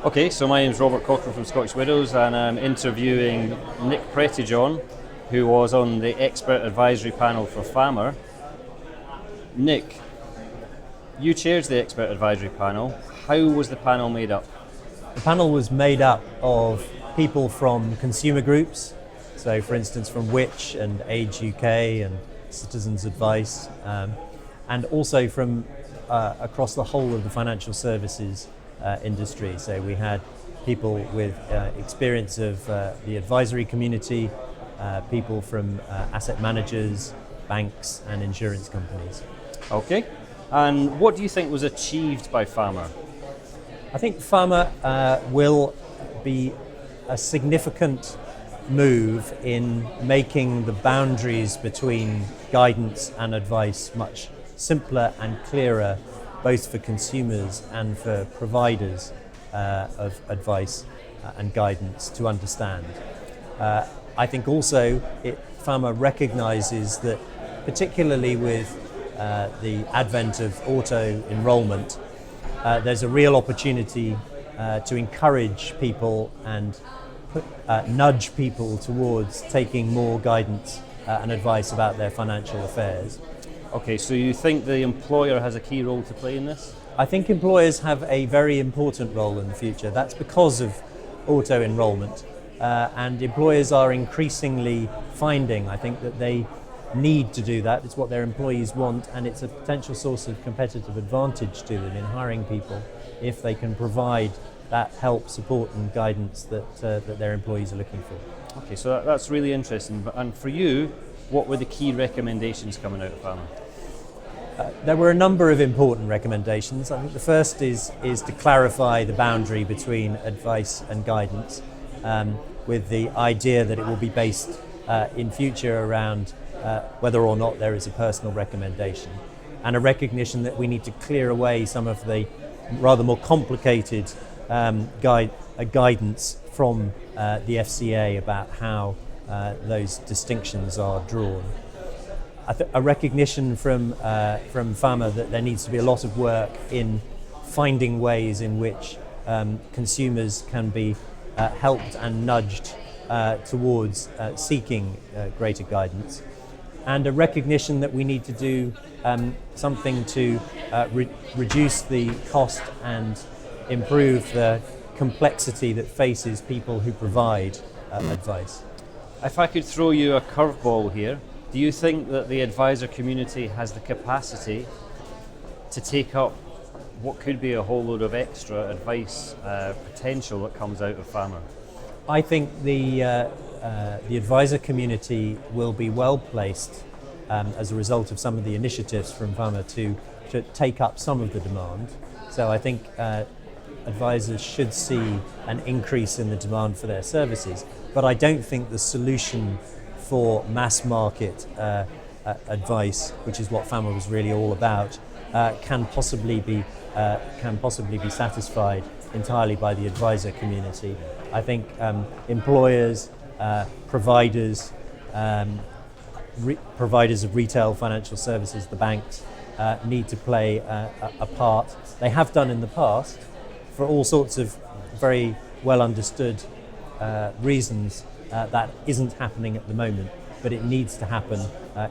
Okay, so my name's Robert Cochrane from Scottish Widows, and I'm interviewing Nick Prettejohn, who was on the expert advisory panel for FAMR. Nick, you chaired the expert advisory panel. How was the panel made up? The panel was made up of people from consumer groups, so for instance from Which and Age UK and Citizens Advice, and also from across the whole of the financial services industry. So we had people with experience of the advisory community, people from asset managers, banks and insurance companies. Okay, and what do you think was achieved by FAMR? I think FAMR will be a significant move in making the boundaries between guidance and advice much simpler and clearer, both for consumers and for providers of advice and guidance to understand. I think also FAMR recognises that, particularly with the advent of auto enrolment, there's a real opportunity to encourage people and nudge people towards taking more guidance and advice about their financial affairs. Okay, so you think the employer has a key role to play in this? I think employers have a very important role in the future. That's because of auto enrolment, and employers are increasingly finding, I think, that they need to do that. It's what their employees want, and it's a potential source of competitive advantage to them in hiring people if they can provide that help, support and guidance that their employees are looking for. Okay, so that's really interesting. And for you, what were the key recommendations coming out of FAMR? There were a number of important recommendations. I think the first is to clarify the boundary between advice and guidance, with the idea that it will be based in future around whether or not there is a personal recommendation, and a recognition that we need to clear away some of the rather more complicated guidance from the FCA about how those distinctions are drawn. A recognition from FAMR that there needs to be a lot of work in finding ways in which consumers can be helped and nudged towards seeking greater guidance, and a recognition that we need to do something to reduce the cost and improve the complexity that faces people who provide advice. If I could throw you a curveball here, do you think that the advisor community has the capacity to take up what could be a whole load of extra advice potential that comes out of FAMR? I think the advisor community will be well placed as a result of some of the initiatives from FAMR to take up some of the demand. So I think advisors should see an increase in the demand for their services, but I don't think the solution for mass market advice, which is what FAMR was really all about, can possibly be satisfied entirely by the advisor community. I think employers, providers, providers of retail financial services, the banks, need to play a part. They have done in the past for all sorts of very well understood reasons. That isn't happening at the moment, but it needs to happen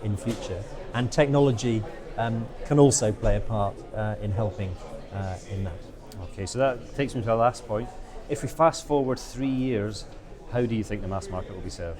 in future. And technology can also play a part in helping in that. Okay, so that takes me to our last point. If we fast forward 3 years, how do you think the mass market will be served?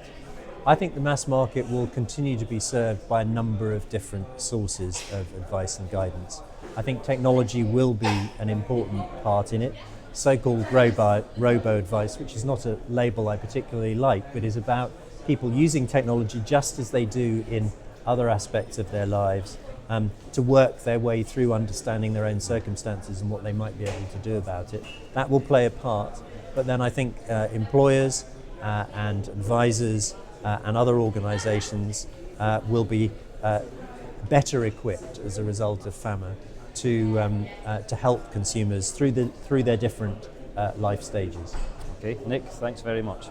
I think the mass market will continue to be served by a number of different sources of advice and guidance. I think technology will be an important part in it. So-called robo-advice, which is not a label I particularly like, but is about people using technology just as they do in other aspects of their lives, to work their way through understanding their own circumstances and what they might be able to do about it. That will play a part, but then I think employers and advisors and other organisations will be better equipped as a result of FAMR to help consumers through their different life stages. Okay, Nick, thanks very much.